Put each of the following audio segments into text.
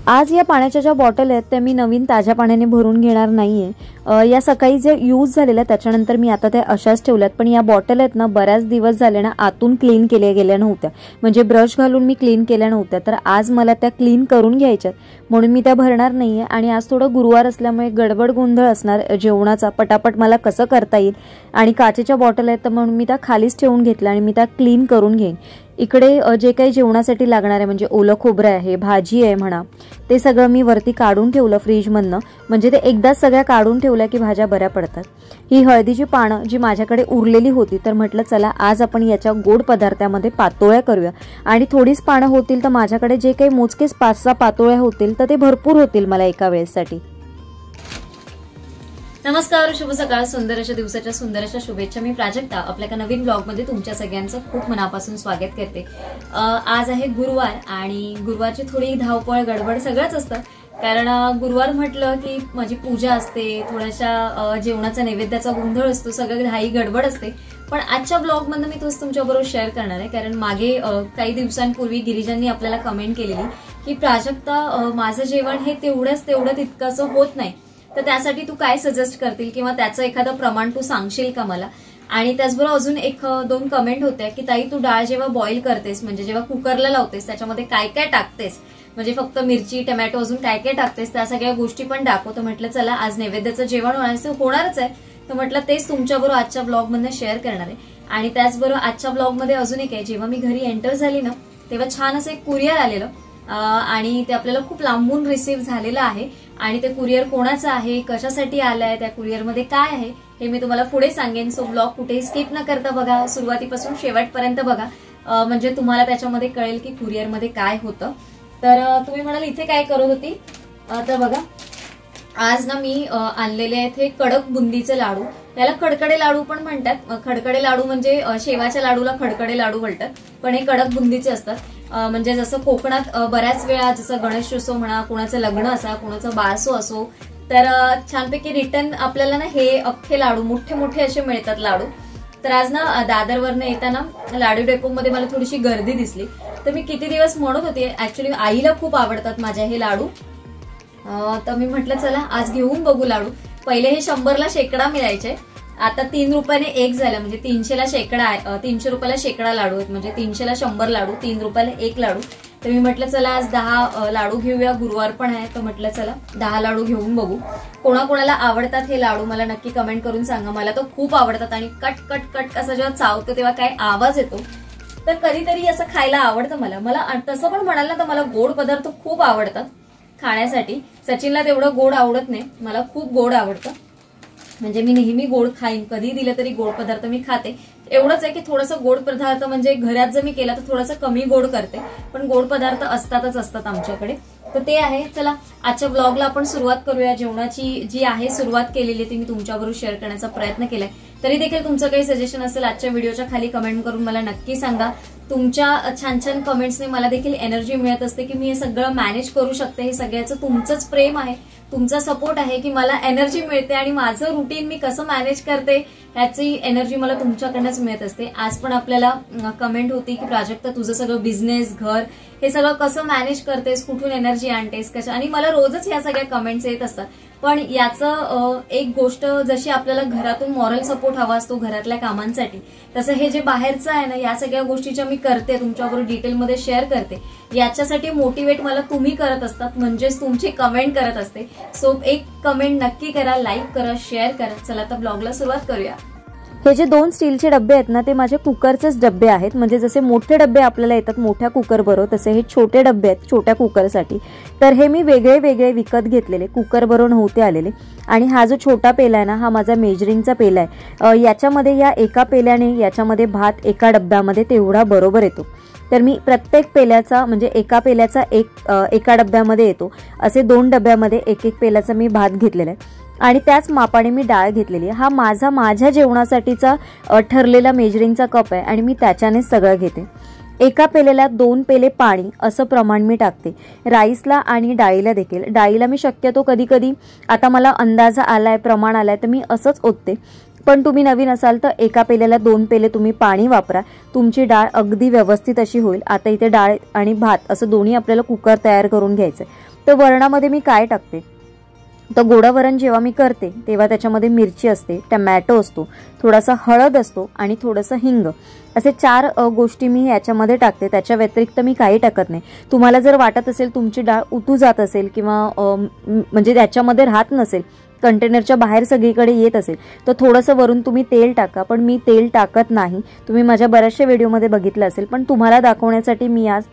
आज या पाण्याच्या ज्या बॉटल आहेत त्या मी नवीन ताज्या पाण्याने भरून घेणार नाहीये। या सकाळी जे यूज झालेल्या त्याच्यानंतर मी आता त्या अशाच ठेवल्यात, पण या बॉटल आहेत ना बऱ्याच दिवस झाले ना आतून क्लीन केल्या गेल्या नव्हत्या, म्हणजे ब्रश घालून मी क्लीन केल्या नव्हत्या, तर आज मला त्या क्लीन करून घ्यायच्यात म्हणून मी त्या भरणार नाहीये। आणि आज थोडं गुरुवार असल्यामुळे गडबड गोंधळ असणार जेवणाचा, पटापट मला कसं करता येईल आणि काचेच्या बॉटल आहेत तर म्हणून मी त्या खालीच ठेवून घेतल्या आणि मी त्या क्लीन करून घेईन। इकडे जे काही जेवणासाठी लागणार आहे म्हणजे ओलं खोबरं आहे, भाजी आहे म्हणा, ते सगळं मी वरती काढून ठेवलं फ्रीजमधनं, म्हणजे ते एकदाच सगळ्या काढून ठेवल्या की भाज्या बऱ्या पडतात। ही हळदीची पानं जी माझ्याकडे उरलेली होती तर म्हटलं चला आज आपण याच्या गोड पदार्थामध्ये पातोळ्या करूया आणि थोडीच पानं होतील तर माझ्याकडे जे काही मोजकेच 5-6 पातोळ्या होतील तर ते भरपूर होतील मला एका वेळेसाठी। नमस्कार, शुभ सकाळ, सुंदर अशा दिवसाच्या सुंदर अशा शुभेच्छा। मी प्राजक्ता आपल्या एका नवीन ब्लॉग मध्ये तुमच्या सगळ्यांचं खूप मनापासून स्वागत करते। आज आहे गुरुवार आणि गुरुवारची थोडी धावपळ गडबड सगळंच असतं, कारण गुरुवार म्हटलं की माझी पूजा असते, थोड्याशा जेवणाचा नैवेद्याचा गोंधळ असतो, सगळं घाई गडबड असते। पण आजच्या ब्लॉग मध्ये मी तोच तुमच्याबरोबर शेअर करणार आहे, कारण मागे काही दिवसांपूर्वी गिरिजांनी आपल्याला कमेंट केलेली की प्राजक्ता माझं जेवण हे तेवढं तितकंसं होत नाही, तर त्यासाठी तू काय सजेस्ट करतील किंवा त्याचं एखादं प्रमाण तू सांगशील का मला। आणि त्याचबरोबर अजून 1-2 कमेंट होत्या की ताई तू डाळ जेव्हा बॉईल करतेस म्हणजे जेव्हा कुकरला लावतेस त्याच्यामध्ये काय काय टाकतेस, म्हणजे फक्त मिरची टोमॅटो अजून काय काय टाकतेस त्या सगळ्या गोष्टी पण दाखव। तर म्हटलं चला आज नैवेद्याचं जेवण होणारच आहे, तर म्हटलं तेच तुमच्याबरोबर आजच्या ब्लॉग मध्ये शेअर करणार आहे। आणि त्याचबरोबर आजच्या ब्लॉग मध्ये अजून एक आहे, जेव्हा मी घरी एंटर झाली ना तेव्हा छान असं एक कुरिअर आलेलं आणि ते आपल्याला खूप लांबून रिसीव्ह झालेलं आहे आणि ते कुरिअर कोणाचं आहे, कशासाठी आलंय, त्या कुरिअरमध्ये काय आहे हे मी तुम्हाला पुढे सांगेन। सो ब्लॉग कुठेही स्किप न करता बघा, सुरुवातीपासून शेवटपर्यंत बघा, म्हणजे तुम्हाला त्याच्यामध्ये कळेल की कुरिअरमध्ये काय होतं। तर तुम्ही म्हणाल इथे काय करत होती, तर बघा आज ना मी आणलेले आहेत हे कडक बुंदीचे लाडू, त्याला खडखडे लाडू पण म्हणतात। खडखडे लाडू म्हणजे शेवाच्या लाडूला खडखडे लाडू बोलतात, पण हे कडक बुंदीचे असतात। म्हणजे जसं कोकणात बऱ्याच वेळा जसं गणेशोत्सव म्हणा, कोणाचं लग्न असा, कोणाचं बारसो असो, तर छानपैकी रिटर्न आपल्याला ना हे अख्खे लाडू मोठे मोठे असे मिळतात लाडू। तर आज ना दादरवरनं येताना लाडू डेपो मध्ये मला थोडीशी गर्दी दिसली, तर मी किती दिवस म्हणत होते, ऍक्च्युली आईला खूप आवडतात माझ्या हे लाडू, तर मी म्हटलं चला आज घेऊन बघू लाडू। पहिले हे 100ला शेकडा मिळायचे, आता 3 रुपयाने एक झालं, म्हणजे 300ला शेकडा आहे, 300 रुपयाला शेकडा लाडू आहेत, म्हणजे 300ला 100 लाडू, 3 रुपयाला एक लाडू। तर मी म्हटलं चला आज 10 लाडू घेऊया, गुरुवार पण आहे तर म्हटलं चला 10 लाडू घेऊन बघू। कोणाकोणाला आवडतात हे लाडू मला नक्की कमेंट करून सांगा, मला तर खूप आवडतात आणि कट कट कट असं जेव्हा चावतो तेव्हा काय आवाज येतो, तर कधीतरी असं खायला आवडतं मला तसं पण म्हणाल ना तर मला गोड पदार्थ खूप आवडतात खाण्यासाठी। सचिनला तेवढं गोड आवडत नाही, मला खूप गोड आवडतं, म्हणजे मी नेहमी गोड खाईन, कधी दिलं तरी गोड पदार्थ मी खाते। एवढंच आहे की थोडंसं गोड पदार्थ म्हणजे घरात जर मी केला तर थोडंसं कमी गोड करते, पण गोड पदार्थ असतात आमच्याकडे, तर ते आहे। चला आजच्या ब्लॉगला आपण सुरुवात करूया। जेवणाची जी आहे सुरुवात केलेली ती मी तुमच्याबरोबर शेअर करण्याचा प्रयत्न केलाय, तरी देखील तुमचं काही सजेशन असेल आजच्या व्हिडिओच्या खाली कमेंट करून मला नक्की सांगा। तुमच्या छान छान कमेंट्सने मला देखील एनर्जी मिळत असते की मी हे सगळं मॅनेज करू शकते। हे सगळ्याचं तुमचंच प्रेम आहे, तुमचा सपोर्ट आहे की मला एनर्जी मिळते आणि माझं रुटीन मी कसं मॅनेज करते ह्याची एनर्जी मला तुमच्याकडनंच मिळत असते। आज पण आपल्याला कमेंट होती की प्राजक्ता तुझं सगळं बिझनेस, घर हे सगळं कसं मॅनेज करतेस, कुठून एनर्जी आणतेस कसं, आणि मला रोजच ह्या सगळ्या कमेंट्स येत असतात। पण याचं एक गोष्ट, जशी आपल्याला घरातून मॉरल सपोर्ट हवा असतो घरातल्या कामांसाठी, तसं हे जे बाहेरचं आहे ना या सगळ्या गोष्टीच्या मी करते, तुमच्याबरोबर डिटेलमध्ये शेअर करते, याच्यासाठी मोटिवेट मला तुम्ही करत असतात, म्हणजेच तुमची कमेंट करत असते। सो एक कमेंट नक्की करा, लाईक करा, शेअर करा। चला आता ब्लॉगला सुरुवात करूया। हे जे 2 स्टीलचे डब्बे आहेत ना ते माझे कुकरचेच डब्बे आहेत, म्हणजे जसे मोठे डब्बे आपल्याला येतात मोठ्या कुकर बरोबर तसे हे छोटे डब्बे आहेत छोट्या कुकरसाठी। तर हे मी वेगळे विकत घेतलेले, कुकर बरोबर नव्हते आलेले। आणि हा जो छोटा पेला आहे ना हा माझा मेजरिंगचा पेला आहे, याच्यामध्ये या एका पेल्याने याच्यामध्ये भात एका डब्यामध्ये तेवढा बरोबर येतो। तर मी प्रत्येक पेल्याचा म्हणजे एका पेल्याचा एका डब्यामध्ये येतो, असे 2 डब्यामध्ये एक पेल्याचा मी भात घेतलेला आहे आणि त्याच मापाने मी डाळ घेतलेली आहे। हा माझ्या जेवणासाठीचा ठरलेला मेजरिंगचा कप आहे आणि मी त्याच्यानेच सगळं घेते। एका पेल्याला 2 पेले पाणी असं प्रमाण मी टाकते, राईसला आणि डाळीला देखील। डाळीला मी शक्यतो कधी आता मला अंदाज आलाय, प्रमाण आलाय तर मी असंच ओतते, पण तुम्ही नवीन असाल तर एका पेल्याला 2 पेले तुम्ही पाणी वापरा, तुमची डाळ अगदी व्यवस्थित अशी होईल। आता इथे डाळ आणि भात असं दोन्ही आपल्याला कुकर तयार करून घ्यायचं आहे। तर वरणामध्ये मी काय टाकते, तर गोडा वरण जेव्हा मी करते तेव्हा त्याच्यामध्ये मिरची असते, टमॅटो असतो, थोडासा हळद असतो आणि थोडंसं हिंग, असे 4 गोष्टी मी याच्यामध्ये टाकते। त्याच्या व्यतिरिक्त मी काही टाकत नाही। तुम्हाला जर वाटत असेल तुमची डाळ उतू जात असेल किंवा म्हणजे त्याच्यामध्ये राहत नसेल, कंटेनरच्या बाहेर सगळीकडे येत असेल, तर थोडंसं वरून तुम्ही तेल टाका, पण मी तेल टाकत नाही। तुम्ही माझ्या बऱ्याचशा व्हिडिओमध्ये बघितलं असेल, पण तुम्हाला दाखवण्यासाठी मी आज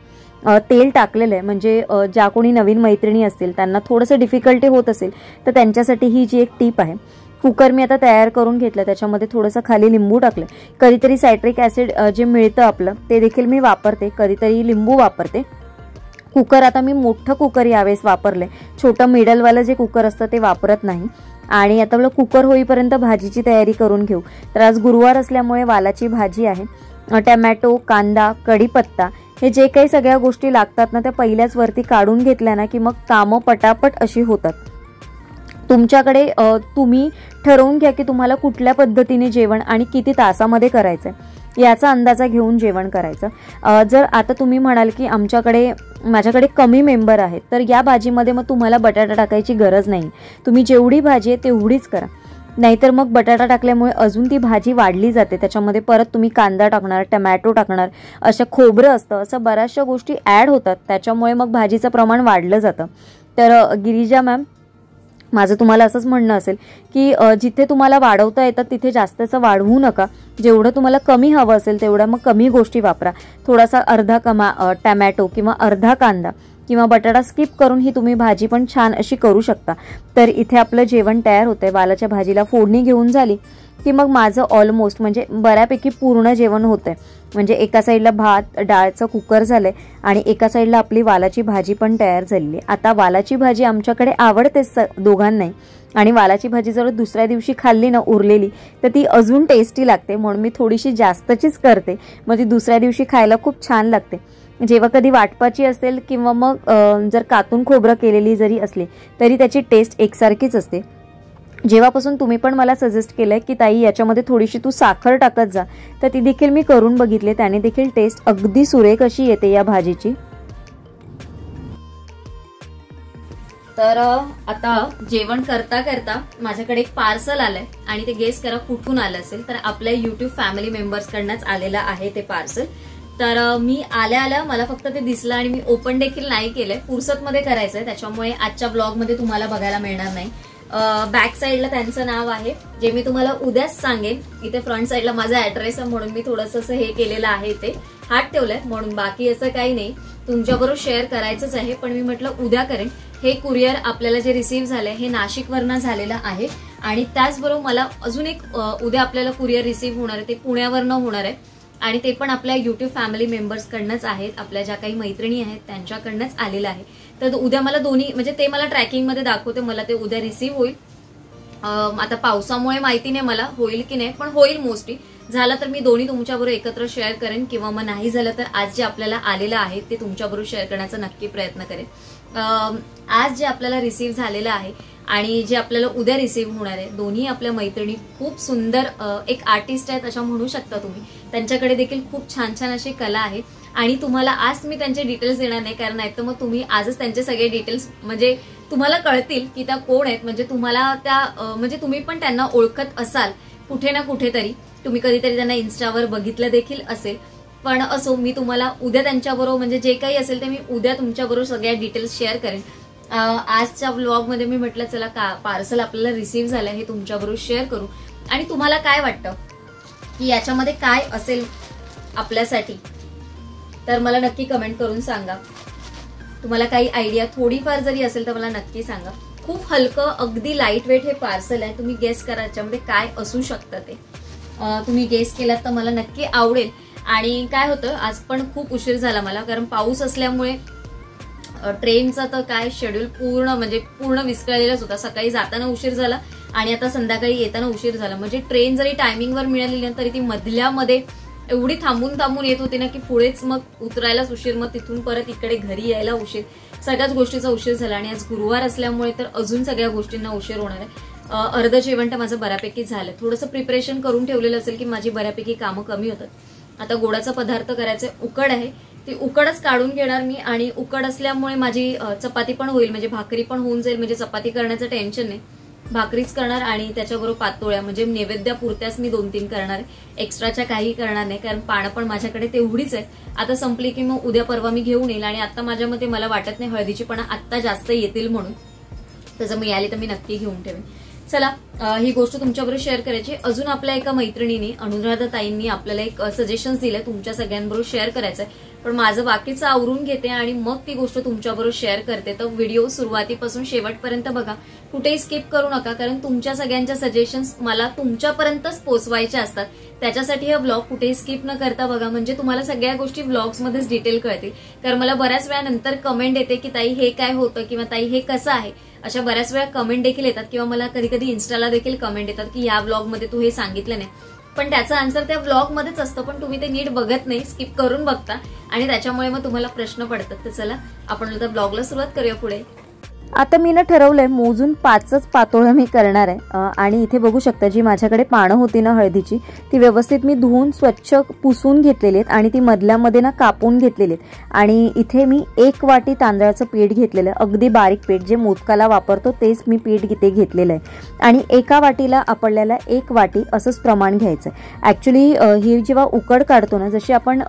तेल टाकलेलं आहे। म्हणजे ज्या कोणी नवीन मैत्रिणी असतील त्यांना थोडंसं डिफिकल्टी होत असेल तर त्यांच्यासाठी ही जी एक टिप आहे। कुकर मी आता तयार करून घेतलं, त्याच्यामध्ये थोडंसं खाली लिंबू टाकलं। कधीतरी सायट्रिक ॲसिड जे मिळतं आपलं ते देखील मी वापरते, कधीतरी लिंबू वापरते। कुकर आता मी मोठं कुकर यावेळेस वापरले, छोटं मिडलवालं जे कुकर असतं ते वापरत नाही। आणि आता आपलं कुकर होईपर्यंत भाजीची तयारी करून घेऊ। तर आज गुरुवार असल्यामुळे वालाची भाजी आहे। टमॅटो, कांदा, कढीपत्ता हे जे काही सगळ्या गोष्टी लागतात ना त्या पहिल्याच वरती काढून घेतल्या ना की मग कामं पटापट अशी होतात। तुमच्याकडे तुम्ही ठरवून घ्या की तुम्हाला कुठल्या पद्धतीने जेवण आणि किती तासामध्ये करायचं आहे, याचा अंदाजा घेऊन जेवण करायचं। जर आता तुम्ही म्हणाल की माझ्याकडे कमी मेंबर आहेत, तर या भाजीमध्ये मग तुम्हाला बटाटा टाकायची गरज नाही। तुम्ही जेवढी भाजी आहे तेवढीच करा, नाहीतर मग बटाटा टाकल्यामुळे अजून ती भाजी वाढली जाते। त्याच्यामध्ये परत तुम्ही कांदा टाकणार, टमॅटो टाकणार, असं खोबरं असतं, असं बऱ्याचशा गोष्टी ॲड होतात, त्याच्यामुळे मग भाजीचं प्रमाण वाढलं जातं। तर गिरिजा मॅम, माझं तुम्हाला असंच म्हणणं असेल की जिथे तुम्हाला वाढवता येतात तिथे जास्तचं वाढवू नका। जेवढं तुम्हाला कमी हवं असेल तेवढं मग कमी गोष्टी वापरा। थोडासा अर्धा टमॅटो किंवा अर्धा कांदा किंवा बटाटा स्किप करून ही तुम्ही भाजी पण छान अशी करू शकता। तर इथे आपलं जेवण तयार होतंय। वालाच्या भाजीला फोडणी घेऊन झाली की मग माझं ऑलमोस्ट म्हणजे बऱ्यापैकी पूर्ण जेवण होतंय। म्हणजे एका साईडला भात डाळचं कुकर झालंय आणि एका साईडला आपली वालाची भाजी पण तयार झालेली आहे। आता वालाची भाजी आमच्याकडे आवडतेच दोघांनाही, आणि वालाची भाजी जर दुसऱ्या दिवशी खाल्ली ना उरलेली तर ती अजून टेस्टी लागते, म्हणून मी थोडीशी जास्तचीच करते, मग ती दुसऱ्या दिवशी खायला खूप छान लागते। जेव्हा कधी वाटपाची असेल किंवा मग जर कातून खोबरं केलेली जरी असली तरी त्याची टेस्ट एकसारखीच असते। जेव्हापासून तुम्ही पण मला सजेस्ट केलंय की ताई याच्यामध्ये थोडीशी तू साखर टाकत जा, तर ती देखील मी करून बघितले, त्याने देखील टेस्ट अगदी सुरेख अशी येते या भाजीची। तर आता जेवण करता करता माझ्याकडे एक पार्सल आलंय आणि ते गेस करा कुठून आलं असेल, तर आपल्या YouTube फॅमिली मेंबर्स कडनंच आलेलं आहे ते पार्सल। तर मी आल्या मला फक्त ते दिसलं आणि मी ओपन देखील नाही केलंय, फुर्सतमध्ये करायचंय, त्याच्यामुळे आजच्या ब्लॉगमध्ये तुम्हाला बघायला मिळणार नाही। बॅक साईडला त्यांचं नाव आहे, जे मी तुम्हाला उद्याच सांगेन। इथे फ्रंट साईडला माझा ऍड्रेस आहे म्हणून मी थोडंसं असं हे केलेलं आहे, ते हात ठेवलंय म्हणून, बाकी असं काही नाही। तुमच्याबरोबर शेअर करायचंच आहे, पण मी म्हटलं उद्या करेन। हे कुरिअर आपल्याला जे रिसीव्ह झालंय हे नाशिकवरनं झालेलं आहे, आणि त्याचबरोबर मला अजून एक उद्या आपल्याला कुरिअर रिसीव्ह होणार आहे, ते पुण्यावरनं होणार आहे, आणि ते पण आपल्या YouTube फॅमिली मेंबर्स कडनंच आहेत, आपल्या ज्या काही मैत्रिणी आहेत त्यांच्याकडनंच आलेलं आहे। तर उद्या मला दोन्ही म्हणजे ते मला ट्रॅकिंग मध्ये दाखवते, मला ते उद्या रिसीव्ह होईल। आता पावसामुळे माहिती नाही मला होईल की नाही, पण होईल मोस्टली। झालं तर मी दोन्ही तुमच्याबरोबर एकत्र शेअर करेन, किंवा मग नाही झालं तर आज जे आपल्याला आलेलं आहे ते तुमच्याबरोबर शेअर करण्याचा नक्की प्रयत्न करेन। आज जे आपल्याला रिसीव्ह झालेलं आहे आणि जे आपल्याला उद्या रिसीव्ह होणार आहे, दोन्ही आपल्या मैत्रिणी खूप सुंदर एक आर्टिस्ट आहेत अशा म्हणू शकता तुम्ही। त्यांच्याकडे देखील खूप छान छान अशी कला आहे, आणि तुम्हाला आज मी त्यांचे डिटेल्स देणार नाही, कारण नाही तर मग तुम्ही आजच त्यांचे सगळे डिटेल्स म्हणजे तुम्हाला कळतील की त्या कोण आहेत। म्हणजे तुम्हाला त्या म्हणजे तुम्ही पण त्यांना ओळखत असाल कुठे ना कुठेतरी, तुम्ही कधीतरी त्यांना इन्स्टावर बघितलं देखील असेल। पण असो, मी तुम्हाला उद्या त्यांच्याबरोबर म्हणजे जे काही असेल ते मी उद्या तुमच्याबरोबर सगळ्या डिटेल्स शेअर करेन। आजच्या व्लॉग मध्ये मी म्हटलं चला का पार्सल आपल्याला रिसीव्ह झालं हे तुमच्याबरोबर शेअर करू, आणि तुम्हाला काय वाटतं की याच्यामध्ये काय असेल आपल्यासाठी, तर मला नक्की कमेंट करून सांगा। तुम्हाला काही आयडिया थोडीफार जरी असेल तर मला नक्की सांगा। खूप हलकं अगदी लाईट वेट हे पार्सल आहे, तुम्ही गेस करा याच्यामध्ये काय असू शकतं ते। तुम्ही गेस केलात तर मला नक्की आवडेल। आणि काय होतं, आज पण खूप उशीर झाला मला, कारण पाऊस असल्यामुळे ट्रेनचा तर काय शेड्यूल पूर्ण विस्कळलेलाच होता। सकाळी जाताना उशीर झाला आणि आता संध्याकाळी येताना उशीर झाला। म्हणजे ट्रेन जरी टायमिंगवर मिळालेली तरी ती मधल्यामध्ये एवढी थांबून थांबून येत होती ना की पुढेच मग उतरायलाच उशीर, मग तिथून परत इकडे घरी यायला उशीर, सगळ्याच गोष्टीचा उशीर झाला. आणि आज गुरुवार असल्यामुळे तर अजून सगळ्या गोष्टींना उशीर होणार आहे. अर्ध जेवण तर माझं बऱ्यापैकी झालं. थोडंसं प्रिपरेशन करून ठेवलेलं असेल की माझी बऱ्यापैकी कामं कमी होतात. आता गोडाचा पदार्थ करायचे, उकड आहे, ती उकडच काढून घेणार मी. आणि उकड असल्यामुळे माझी चपाती पण होईल, म्हणजे भाकरी पण होऊन जाईल. म्हणजे चपाती करण्याचं टेन्शन नाही, भाकरीच करणार. आणि त्याच्याबरोबर पातोळ्या, म्हणजे नैवेद्यापुरत्याच मी 2-3 करणार आहे, एक्स्ट्राच्या काही करणार नाही. कारण पानं पण माझ्याकडे तेवढीच आहे. आता संपली की मग उद्या परवा मी घेऊन येईल. आणि आता माझ्या मते मला वाटत नाही हळदीची पण आत्ता जास्त येतील म्हणून, त्याचं मिळाली तर मी नक्की घेऊन ठेवेन. चला, ही गोष्ट तुमच्याबरोबर शेअर करायची. अजून आपल्या एका मैत्रिणीने, अनुराधा ताईंनी आपल्याला एक सजेशन्स दिले, तुमच्या सगळ्यांबरोबर शेअर करायचंय. पण माझं बाकीचं आवरून घेते आणि मग ती गोष्ट तुमच्याबरोबर शेअर करते. तर व्हिडिओ सुरुवातीपासून शेवटपर्यंत बघा, कुठेही स्किप करू नका. कारण तुमच्या सगळ्यांच्या सजेशन्स मला तुमच्यापर्यंतच पोहोचवायच्या असतात. त्याच्यासाठी हा व्लॉग कुठेही स्किप न करता बघा, म्हणजे तुम्हाला सगळ्या गोष्टी व्लॉग्समध्येच डिटेल कळतील. कारण मला बऱ्याच वेळा नंतर कमेंट येते की ताई हे काय होतं, किंवा ताई हे कसं आहे, अशा बऱ्याच वेळा कमेंट देखील येतात. किंवा मला कधी कधी इन्स्टाला देखील कमेंट येतात की या व्लॉगमध्ये तू हे सांगितलं नाही. पण त्याचा आन्सर त्या व्लॉगमध्येच असतं, पण तुम्ही ते नीट बघत नाही, स्किप करून बघता, आणि त्याच्यामुळे मग तुम्हाला प्रश्न पडतात. तर चला, आपण आता ब्लॉगला सुरुवात करूया पुढे. आता मी ठरवलंय मोजून 5च पातोळ्या मी करणार आहे. आणि इथे बघू शकता जी माझ्याकडे पानं होती ना हळदीची, ती व्यवस्थित मी धुवून स्वच्छ पुसून घेतलेली आहेत आणि ती मधल्यामध्ये ना कापून घेतलेली आहेत. आणि इथे मी 1 वाटी तांदळाचं पीठ घेतलेलं आहे, अगदी बारीक पीठ, जे मोदकाला वापरतो तेच मी पीठ इथे घेतलेलं आहे. आणि एका वाटीला आपल्याला 1 वाटी असंच प्रमाण घ्यायचं आहे. ऍक्च्युली ही जेव्हा उकड काढतो ना, जशी आपण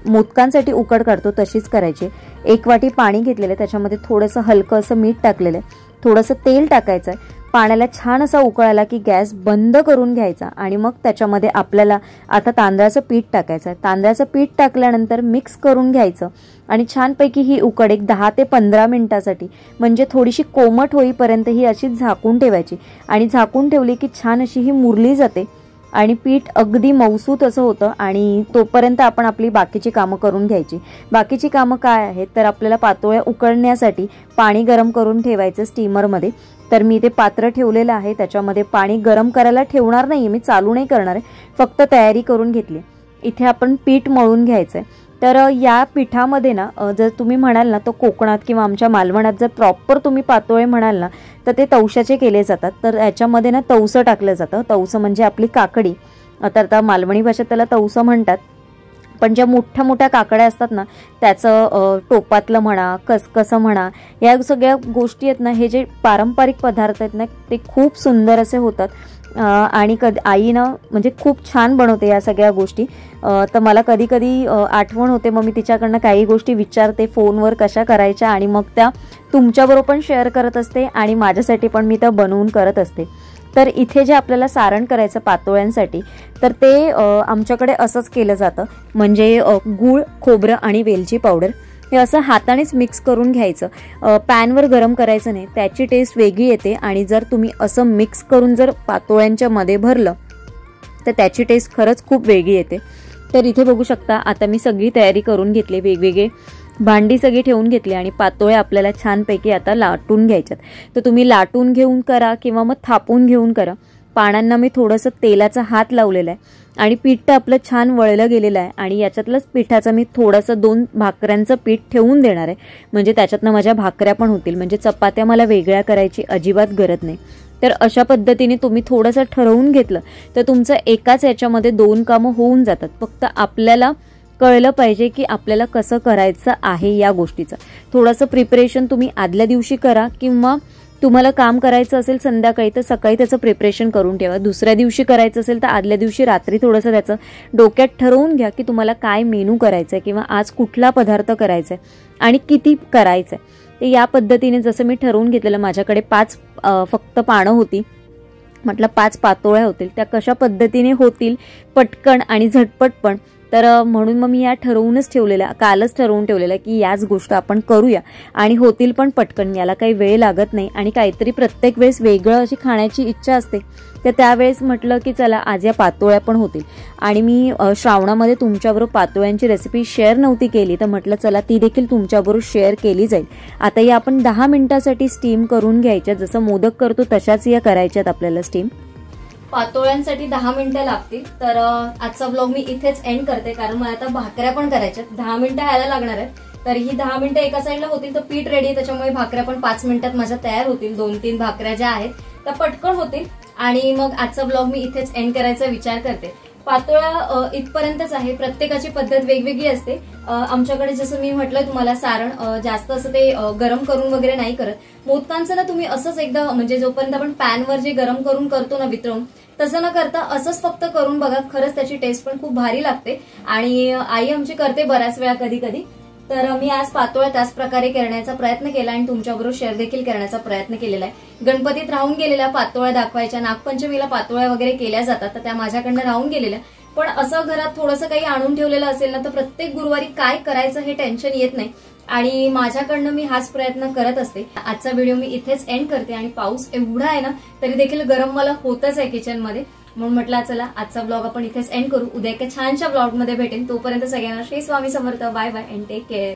मोदकांसाठी उकड काढतो तशीच करायची. 1 वाटी पाणी घेतलेलं आहे, त्याच्यामध्ये थोडंसं हलकं असं मीठ टाकलेलं आहे, थोडंसं तेल टाकायचं आहे. पाण्याला छान असा उकळ आला की गॅस बंद करून घ्यायचा. आणि मग त्याच्यामध्ये आपल्याला आता तांदळाचं पीठ टाकायचं आहे. तांदळाचं पीठ टाकल्यानंतर मिक्स करून घ्यायचं आणि छानपैकी ही उकड एक 10 ते 15 मिनिटासाठी, म्हणजे थोडीशी कोमट होईपर्यंत ही अशी झाकून ठेवायची. आणि झाकून ठेवली की छान अशी ही मुरली जाते आणि पीठ अगदी मऊसूत असं होतं. आणि तोपर्यंत आपण आपली बाकीची कामं करून घ्यायची. बाकीची कामं काय आहेत तर आपल्याला पातोळ्या उकळण्यासाठी पाणी गरम करून ठेवायचं स्टीमरमध्ये. तर मी इथे पात्र ठेवलेलं आहे, त्याच्यामध्ये पाणी गरम करायला ठेवणार नाही, मी चालू नाही करणार आहे, फक्त तयारी करून घेतली. इथे आपण पीठ मळून घ्यायचंय. तर या पिठामध्ये ना, जर तुम्ही म्हणाल ना, तर कोकणात किंवा आमच्या मालवणात जर प्रॉपर तुम्ही पातोळे म्हणाल ना, तर ते तवशाचे केले जातात. तर याच्यामध्ये ना तवसं टाकलं जातं. तवसं म्हणजे आपली काकडी, आता मालवणी भाषेत त्याला तवसं म्हणतात. पण ज्या मोठ्या मोठ्या काकड्या असतात ना, त्याचं टोपातलं म्हणा, कसकसं म्हणा, या सगळ्या गोष्टी आहेत ना, हे जे पारंपरिक पदार्थ आहेत ना, ते खूप सुंदर असे होतात. आणि आई ना म्हणजे खूप छान बनवते या सगळ्या गोष्टी. तर मला कधी कधी आठवण होते, मग मी तिच्याकडनं काही गोष्टी विचारते फोनवर कशा करायच्या, आणि मग त्या तुमच्याबरोबर पण शेअर करत असते आणि माझ्यासाठी पण मी त्या बनवून करत असते. तर इथे जे आपल्याला सारण करायचं पातोळ्यांसाठी, तर ते आमच्याकडे असंच केलं जातं. म्हणजे गूळ, खोबरं आणि वेलची पावडर हे असं हातानेच मिक्स करून घ्यायचं. पॅनवर गरम करायचं नाही, त्याची टेस्ट वेगळी येते. आणि जर तुम्ही असं मिक्स करून जर पातोळ्यांच्या मध्ये भरलं तर त्याची टेस्ट खरंच खूप वेगळी येते. तर इथे बघू शकता, आता मी सगळी तयारी करून घेतली, वेगवेगळे भांडी सगळी ठेवून घेतली आणि पातोळ्या आपल्याला छानपैकी आता लाटून घ्यायच्यात. तर तुम्ही लाटून घेऊन करा किंवा मग थापून घेऊन करा. पानांना मी थोडंसं तेलाचा हात लावलेला आहे आणि पीठ आपलं छान वळलं गेलेलं आहे. आणि याच्यातलंच पिठाचं मी थोडंसं 2 भाकऱ्यांचं पीठ ठेवून देणार आहे, म्हणजे त्याच्यातनं माझ्या भाकऱ्या पण होतील. म्हणजे चपात्या मला वेगळ्या करायची अजिबात गरज नाही. तर अशा पद्धतीने तुम्ही थोडंसं ठरवून घेतलं तर तुमचं एकाच याच्यामध्ये 2 कामं होऊन जातात. फक्त आपल्याला कळलं पाहिजे की आपल्याला कसं करायचं आहे या गोष्टीचं. थोडंसं प्रिपरेशन तुम्ही आदल्या दिवशी करा, किंवा तुम्हाला काम करायचं असेल संध्याकाळी तर सकाळी त्याचं प्रिपरेशन करून ठेवा. दुसऱ्या दिवशी करायचं असेल तर आदल्या दिवशी रात्री थोडंसं त्याचं डोक्यात ठरवून घ्या की तुम्हाला काय मेनू करायचा आहे, किंवा आज कुठला पदार्थ करायचा आहे आणि किती करायचं आहे. ते या पद्धतीने जसं मी ठरवून घेतलेलं, माझ्याकडे 5 फक्त पानं होती, म्हटलं 5 पातोळ्या होतील, त्या कशा पद्धतीने होतील पटकन आणि झटपट पण. तर म्हणून मग मी या ठरवूनच ठेवलेलं, कालच ठरवून ठेवलेलं की याच गोष्ट आपण करूया आणि होतील पण पटकन, याला काही वेळ लागत नाही. आणि काहीतरी प्रत्येक वेळेस वेगळं अशी खाण्याची इच्छा असते, तर त्यावेळेस म्हटलं की चला आज या पातोळ्या पण होतील. आणि मी श्रावणामध्ये तुमच्याबरोबर पातोळ्यांची रेसिपी शेअर नव्हती केली, तर म्हटलं चला ती देखील तुमच्याबरोबर शेअर केली जाईल. आता या आपण 10 मिनिटासाठी स्टीम करून घ्यायच्या, जसं मोदक करतो तशाच या करायच्यात आपल्याला स्टीम. पातोळ्यांसाठी 10 मिनिटं लागतील. तर आजचा ब्लॉग मी इथेच एंड करते, कारण मला आता भाकऱ्या पण करायच्यात. 10 मिनिटं ह्याला लागणार आहेत. तर ही 10 मिनिटं एका साईडला होतील, तर पीठ रेडी आहे, त्याच्यामुळे भाकऱ्या पण 5 मिनिटात माझ्या तयार होतील. 2-3 भाकऱ्या ज्या आहेत त्या पटकन होतील आणि मग आजचा ब्लॉग मी इथेच एंड करायचा विचार करते. पातोळ्या इथपर्यंतच आहे. प्रत्येकाची पद्धत वेगवेगळी असते. आमच्याकडे जसं मी म्हटलं तुम्हाला, सारण जास्त असं ते गरम करून वगैरे नाही करत. मोदकांचं ना तुम्ही असंच एकदा, म्हणजे जोपर्यंत आपण पॅनवर जे गरम करून करतो ना वितळून, तसं न करता असंच फक्त करून बघा. खरंच त्याची टेस्ट पण खूप भारी लागते आणि आई आमची करते बऱ्याच वेळा कधी कधी. तर मी आज पातोळ्या त्याच प्रकारे करण्याचा प्रयत्न केला आणि तुमच्याबरोबर शेअर देखील करण्याचा प्रयत्न केलेला आहे. गणपतीत राहून गेलेल्या पातोळ्या दाखवायच्या, नागपंचमीला पातोळ्या वगैरे केल्या जातात, तर त्या माझ्याकडनं राहून गेलेल्या. पण असं घरात थोडंसं काही आणून ठेवलेलं असेल ना, तर प्रत्येक गुरुवारी काय करायचं हे टेन्शन येत नाही आणि माझ्याकडनं मी हाच प्रयत्न करत असते. आजचा व्हिडिओ मी इथेच एंड करते आणि पाऊस एवढा आहे ना, तरी देखील गरम मला होतच आहे किचनमध्ये. म्हणून म्हटलं चला आजचा ब्लॉग आपण इथेच एंड करू. उद्या एका छानशा ब्लॉग मध्ये भेटेन. तोपर्यंत सगळ्यांना Shri Swami Samarth. Bye bye and take care.